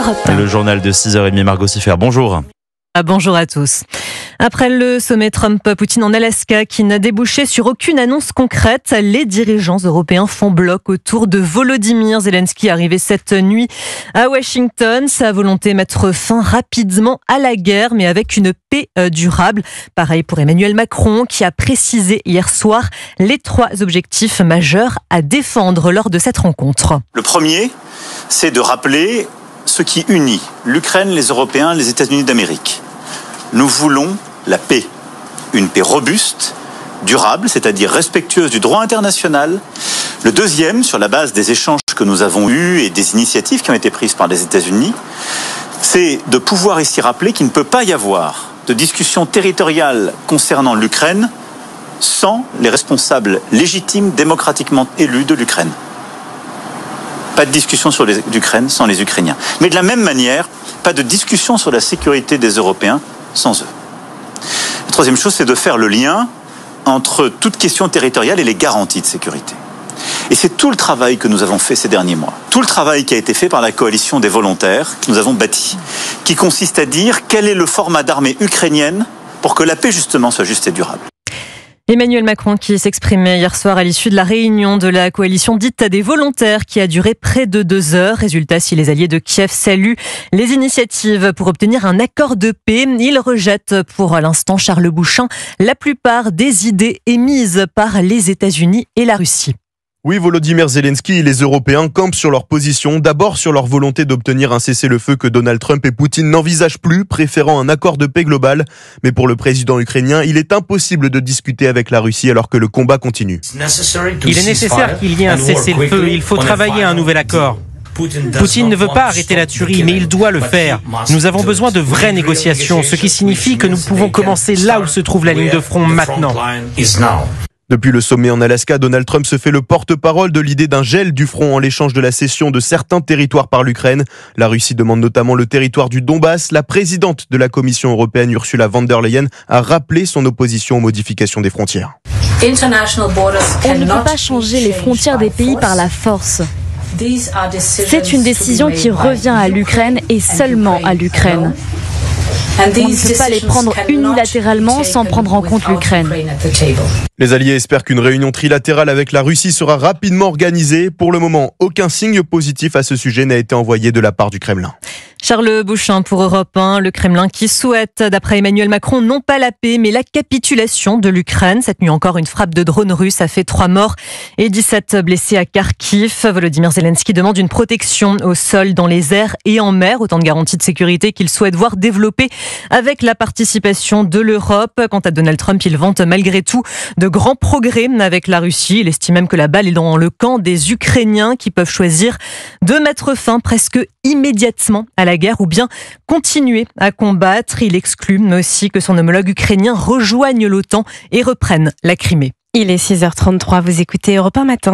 Europe 1. Le journal de 6h30, Margot Siffer, bonjour. Bonjour à tous. Après le sommet Trump-Poutine en Alaska qui n'a débouché sur aucune annonce concrète, les dirigeants européens font bloc autour de Volodymyr Zelensky arrivé cette nuit à Washington. Sa volonté mettre fin rapidement à la guerre mais avec une paix durable. Pareil pour Emmanuel Macron qui a précisé hier soir les 3 objectifs majeurs à défendre lors de cette rencontre. Le premier, c'est de rappeler ce qui unit l'Ukraine, les Européens, les États-Unis d'Amérique. Nous voulons la paix. Une paix robuste, durable, c'est-à-dire respectueuse du droit international. Le deuxième, sur la base des échanges que nous avons eus et des initiatives qui ont été prises par les États-Unis, c'est de pouvoir ici rappeler qu'il ne peut pas y avoir de discussion territoriale concernant l'Ukraine sans les responsables légitimes, démocratiquement élus de l'Ukraine. Pas de discussion sur l'Ukraine sans les Ukrainiens. Mais de la même manière, pas de discussion sur la sécurité des Européens sans eux. La troisième chose, c'est de faire le lien entre toute question territoriale et les garanties de sécurité. Et c'est tout le travail que nous avons fait ces derniers mois. Tout le travail qui a été fait par la coalition des volontaires que nous avons bâti, qui consiste à dire quel est le format d'armée ukrainienne pour que la paix justement soit juste et durable. Emmanuel Macron qui s'exprimait hier soir à l'issue de la réunion de la coalition dite des volontaires qui a duré près de 2 heures. Résultat, si les alliés de Kiev saluent les initiatives pour obtenir un accord de paix, ils rejettent pour l'instant, Charles Bouchin, la plupart des idées émises par les États-Unis et la Russie. Oui, Volodymyr Zelensky et les Européens campent sur leur position, d'abord sur leur volonté d'obtenir un cessez-le-feu que Donald Trump et Poutine n'envisagent plus, préférant un accord de paix global. Mais pour le président ukrainien, il est impossible de discuter avec la Russie alors que le combat continue. Il est nécessaire qu'il y ait un cessez-le-feu, il faut travailler à un nouvel accord. Poutine ne veut pas arrêter la tuerie, mais il doit le faire. Nous avons besoin de vraies négociations, ce qui signifie que nous pouvons commencer là où se trouve la ligne de front maintenant. Depuis le sommet en Alaska, Donald Trump se fait le porte-parole de l'idée d'un gel du front en l'échange de la cession de certains territoires par l'Ukraine. La Russie demande notamment le territoire du Donbass. La présidente de la Commission européenne, Ursula von der Leyen, a rappelé son opposition aux modifications des frontières. On ne peut pas changer les frontières des pays par la force. C'est une décision qui revient à l'Ukraine et seulement à l'Ukraine. On ne peut pas les prendre unilatéralement sans prendre en compte l'Ukraine. Les alliés espèrent qu'une réunion trilatérale avec la Russie sera rapidement organisée. Pour le moment, aucun signe positif à ce sujet n'a été envoyé de la part du Kremlin. Charles Bouchin pour Europe 1, le Kremlin qui souhaite, d'après Emmanuel Macron, non pas la paix, mais la capitulation de l'Ukraine. Cette nuit encore, une frappe de drone russe a fait 3 morts et 17 blessés à Kharkiv. Volodymyr Zelensky demande une protection au sol, dans les airs et en mer, autant de garanties de sécurité qu'il souhaite voir développer avec la participation de l'Europe. Quant à Donald Trump, il vante malgré tout de grands progrès avec la Russie. Il estime même que la balle est dans le camp des Ukrainiens qui peuvent choisir de mettre fin presque immédiatement à la guerre ou bien continuer à combattre. Il exclut aussi que son homologue ukrainien rejoigne l'OTAN et reprenne la Crimée. Il est 6h33, vous écoutez Europe 1 matin.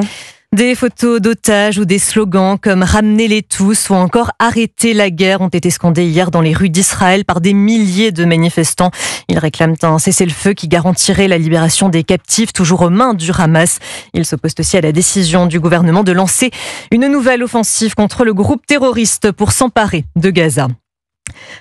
Des photos d'otages ou des slogans comme « Ramenez-les tous » ou encore « Arrêtez la guerre » ont été scandés hier dans les rues d'Israël par des milliers de manifestants. Ils réclament un cessez-le-feu qui garantirait la libération des captifs toujours aux mains du Hamas. Ils s'opposent aussi à la décision du gouvernement de lancer une nouvelle offensive contre le groupe terroriste pour s'emparer de Gaza.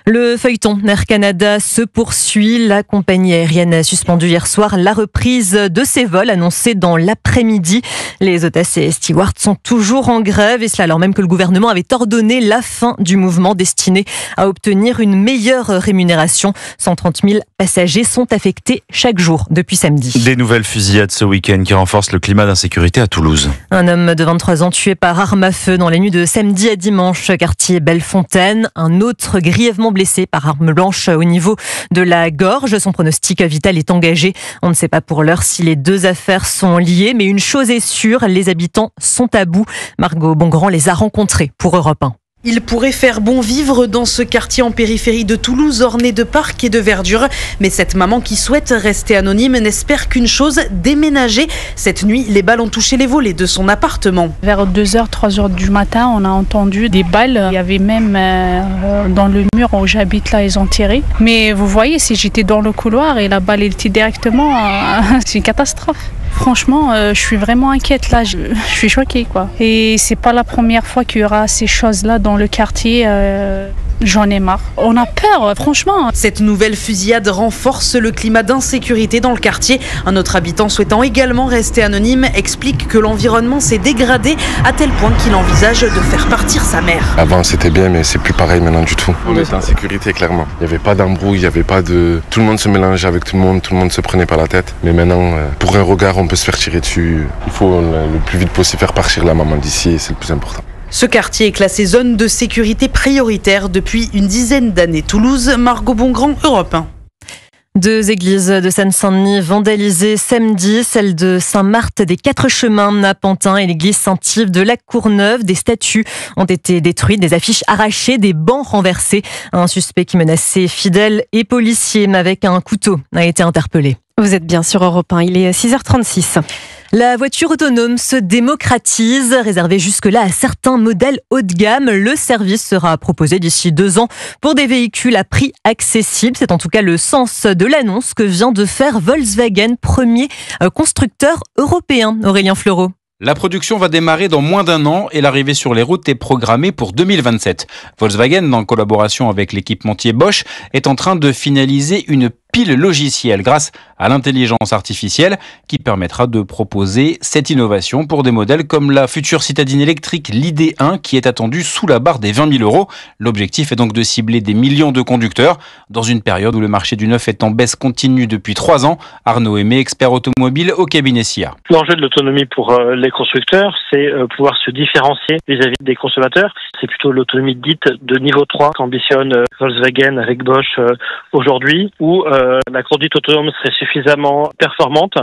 Le feuilleton Air Canada se poursuit. La compagnie aérienne a suspendu hier soir la reprise de ses vols annoncés dans l'après-midi. Les hôtesses et stewards sont toujours en grève et cela alors même que le gouvernement avait ordonné la fin du mouvement destiné à obtenir une meilleure rémunération. 130 000 passagers sont affectés chaque jour depuis samedi. Des nouvelles fusillades ce week-end qui renforcent le climat d'insécurité à Toulouse. Un homme de 23 ans tué par arme à feu dans la nuit de samedi à dimanche, quartier Bellefontaine. Un autre grièvement blessé par arme blanche au niveau de la gorge. Son pronostic vital est engagé. On ne sait pas pour l'heure si les 2 affaires sont liées, mais une chose est sûre, les habitants sont à bout. Margot Bongrand les a rencontrés pour Europe 1. Il pourrait faire bon vivre dans ce quartier en périphérie de Toulouse, orné de parcs et de verdure. Mais cette maman qui souhaite rester anonyme n'espère qu'une chose, déménager. Cette nuit, les balles ont touché les volets de son appartement. Vers 2h, 3h du matin, on a entendu des balles. Il y avait même dans le mur où j'habite là, ils ont tiré. Mais vous voyez, si j'étais dans le couloir et la balle était directement, c'est une catastrophe. Franchement, je suis vraiment inquiète là. Je suis choquée, quoi. Et c'est pas la première fois qu'il y aura ces choses-là dans le quartier. J'en ai marre. On a peur, franchement. Cette nouvelle fusillade renforce le climat d'insécurité dans le quartier. Un autre habitant souhaitant également rester anonyme explique que l'environnement s'est dégradé à tel point qu'il envisage de faire partir sa mère. Avant c'était bien, mais c'est plus pareil maintenant du tout. On était en sécurité, clairement. Il n'y avait pas d'embrouille, il n'y avait pas de... Tout le monde se mélangeait avec tout le monde se prenait pas la tête. Mais maintenant, pour un regard, on peut se faire tirer dessus. Il faut le plus vite possible faire partir la maman d'ici et c'est le plus important. Ce quartier est classé zone de sécurité prioritaire depuis une dizaine d'années. Toulouse, Margot Bongrand, Europe 1. 2 églises de Seine-Saint-Denis vandalisées samedi, celle de Saint-Marthe des Quatre Chemins à Pantin et l'église Saint-Yves de la Courneuve. Des statues ont été détruites, des affiches arrachées, des bancs renversés. Un suspect qui menaçait fidèles et policiers avec un couteau a été interpellé. Vous êtes bien sur Europe 1, il est 6h36. La voiture autonome se démocratise. Réservée jusque-là à certains modèles haut de gamme, le service sera proposé d'ici 2 ans pour des véhicules à prix accessible. C'est en tout cas le sens de l'annonce que vient de faire Volkswagen, premier constructeur européen. Aurélien Fleureau. La production va démarrer dans moins d'1 an et l'arrivée sur les routes est programmée pour 2027. Volkswagen, en collaboration avec l'équipementier Bosch, est en train de finaliser une pile logicielle grâce à l'intelligence artificielle qui permettra de proposer cette innovation pour des modèles comme la future citadine électrique, l'ID1, qui est attendue sous la barre des 20 000 €. L'objectif est donc de cibler des millions de conducteurs dans une période où le marché du neuf est en baisse continue depuis 3 ans. Arnaud Aimé, expert automobile au cabinet SIA. L'enjeu de l'autonomie pour les constructeurs, c'est pouvoir se différencier vis-à-vis des consommateurs. C'est plutôt l'autonomie dite de niveau 3 qu'ambitionne Volkswagen avec Bosch aujourd'hui, où la conduite autonome serait suffisamment performante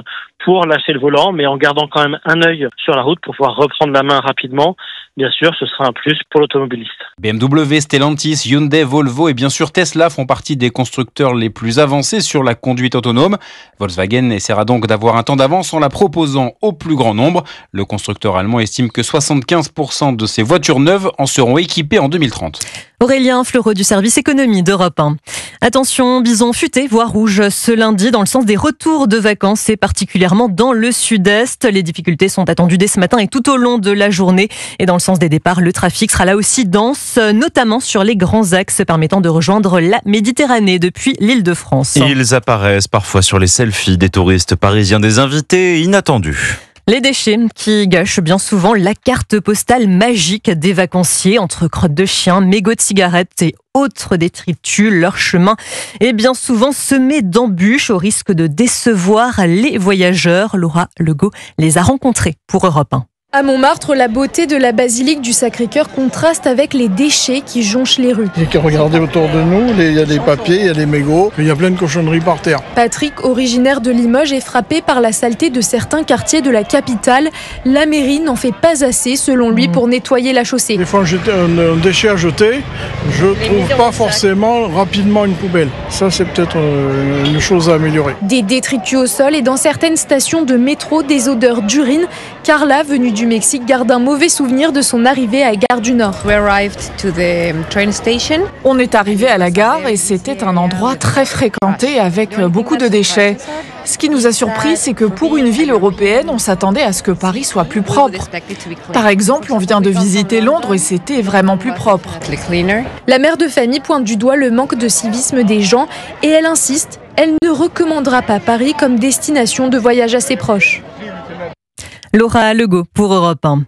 pour lâcher le volant, mais en gardant quand même un œil sur la route pour pouvoir reprendre la main rapidement. Bien sûr, ce sera un plus pour l'automobiliste. BMW, Stellantis, Hyundai, Volvo et bien sûr Tesla font partie des constructeurs les plus avancés sur la conduite autonome. Volkswagen essaiera donc d'avoir un temps d'avance en la proposant au plus grand nombre. Le constructeur allemand estime que 75% de ses voitures neuves en seront équipées en 2030. Aurélien Fleureau du service économie d'Europe 1. Attention, bison futé, voire rouge ce lundi dans le sens des retours de vacances et particulièrement dans le sud-est. Les difficultés sont attendues dès ce matin et tout au long de la journée. Et dans le sens des départs, le trafic sera là aussi dense, notamment sur les grands axes permettant de rejoindre la Méditerranée depuis l'Île-de-France. Ils apparaissent parfois sur les selfies des touristes parisiens, des invités inattendus. Les déchets qui gâchent bien souvent la carte postale magique des vacanciers entre crottes de chien, mégots de cigarettes et autres détritus. Leur chemin est bien souvent semé d'embûches au risque de décevoir les voyageurs. Laura Legault les a rencontrés pour Europe 1. À Montmartre, la beauté de la basilique du Sacré-Cœur contraste avec les déchets qui jonchent les rues. Il y a qu'à regarder autour de nous, il y a des papiers, il y a des mégots, il y a plein de cochonneries par terre. Patrick, originaire de Limoges, est frappé par la saleté de certains quartiers de la capitale. La mairie n'en fait pas assez, selon lui, pour nettoyer la chaussée. Des fois, un déchet à jeter, je ne trouve pas forcément rapidement une poubelle. Ça, c'est peut-être une chose à améliorer. Des détritus au sol et dans certaines stations de métro, des odeurs d'urine. Carla, venue du Mexique, garde un mauvais souvenir de son arrivée à Gare du Nord. On est arrivé à la gare et c'était un endroit très fréquenté avec beaucoup de déchets. Ce qui nous a surpris, c'est que pour une ville européenne, on s'attendait à ce que Paris soit plus propre. Par exemple, on vient de visiter Londres et c'était vraiment plus propre. La mère de famille pointe du doigt le manque de civisme des gens et elle insiste, elle ne recommandera pas Paris comme destination de voyage à ses proches. Laura Legault pour Europe 1.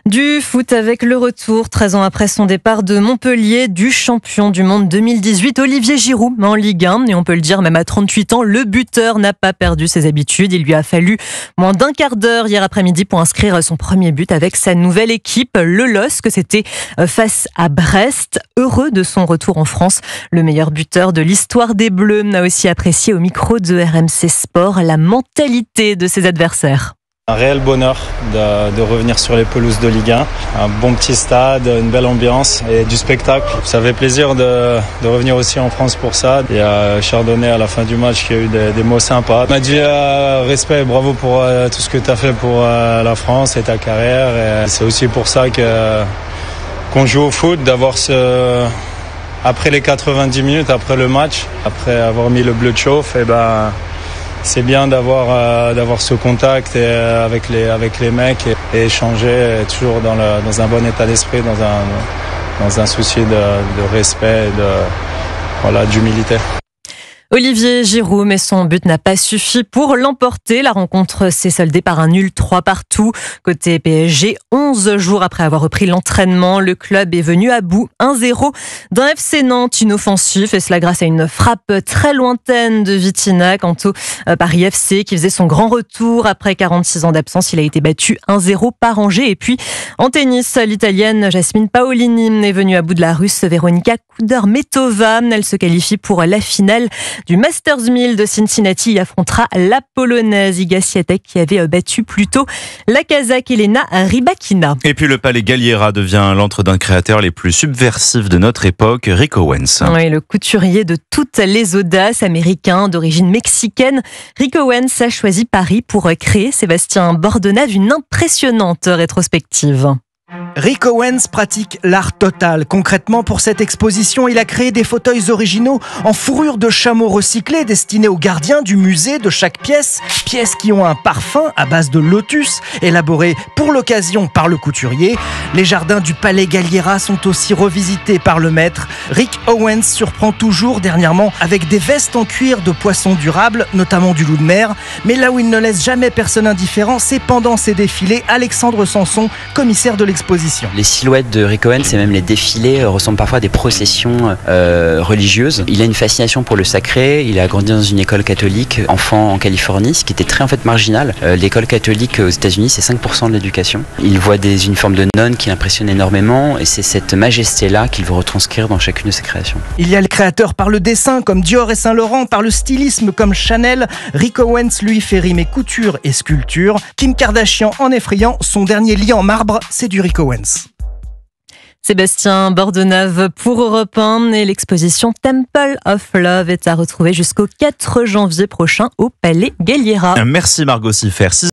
Du foot avec le retour, 13 ans après son départ de Montpellier, du champion du monde 2018, Olivier Giroud en Ligue 1. Et on peut le dire, même à 38 ans, le buteur n'a pas perdu ses habitudes. Il lui a fallu moins d'un quart d'heure hier après-midi pour inscrire son premier but avec sa nouvelle équipe, le LOSC. C'était face à Brest. Heureux de son retour en France, le meilleur buteur de l'histoire des Bleus a aussi apprécié au micro de RMC Sport la mentalité de ses adversaires. Un réel bonheur de revenir sur les pelouses de Ligue 1. Un bon petit stade, une belle ambiance et du spectacle. Ça fait plaisir de revenir aussi en France pour ça. Il y a Chardonnay à la fin du match qui a eu des mots sympas. Il m'a dit respect et bravo pour tout ce que tu as fait pour la France et ta carrière. Et c'est aussi pour ça qu'on joue au foot, d'avoir après les 90 minutes, après le match, après avoir mis le bleu de chauffe, c'est bien d'avoir ce contact avec les mecs et échanger toujours dans un bon état d'esprit, dans un souci de respect et d'humilité. Olivier Giroud, mais son but n'a pas suffi pour l'emporter. La rencontre s'est soldée par un nul 3-3. Côté PSG, 11 jours après avoir repris l'entraînement, le club est venu à bout 1-0 d'un FC Nantes inoffensif, et cela grâce à une frappe très lointaine de Vitinha. Quant au Paris FC qui faisait son grand retour après 46 ans d'absence, il a été battu 1-0 par Angers. Et puis en tennis, l'Italienne Jasmine Paolini est venue à bout de la Russe Veronika Kudermetova. Elle se qualifie pour la finale du Masters 1000 de Cincinnati et affrontera la Polonaise Iga Świątek qui avait battu plus tôt la Kazakh Elena Rybakina. Et puis le palais Galliera devient l'antre d'un créateur les plus subversifs de notre époque, Rick Owens. Oui, le couturier de toutes les audaces, américain d'origine mexicaine, Rick Owens a choisi Paris pour créer, Sébastien Bordenave, une impressionnante rétrospective. Rick Owens pratique l'art total. Concrètement, pour cette exposition, il a créé des fauteuils originaux en fourrure de chameau recyclée destinés aux gardiens du musée de chaque pièce. Pièces qui ont un parfum à base de lotus, élaboré pour l'occasion par le couturier. Les jardins du palais Galliera sont aussi revisités par le maître. Rick Owens surprend toujours dernièrement avec des vestes en cuir de poisson durable, notamment du loup de mer. Mais là où il ne laisse jamais personne indifférent, c'est pendant ses défilés. Alexandre Sanson, commissaire de l'exposition. Les silhouettes de Rick Owens et même les défilés ressemblent parfois à des processions religieuses. Il a une fascination pour le sacré. Il a grandi dans une école catholique, enfant en Californie, ce qui était très marginal. L'école catholique aux États-Unis, c'est 5% de l'éducation. Il voit des uniformes de nonnes qui l'impressionnent énormément et c'est cette majesté-là qu'il veut retranscrire dans chacune de ses créations. Il y a le créateur par le dessin comme Dior et Saint-Laurent, par le stylisme comme Chanel. Rick Owens, lui, fait rimer couture et sculpture. Kim Kardashian en effrayant, son dernier lit en marbre, c'est du Rick Owens. Sébastien Bordenave pour Europe 1 et l'exposition Temple of Love est à retrouver jusqu'au 4 janvier prochain au Palais Galliera. Merci Margot Siffer.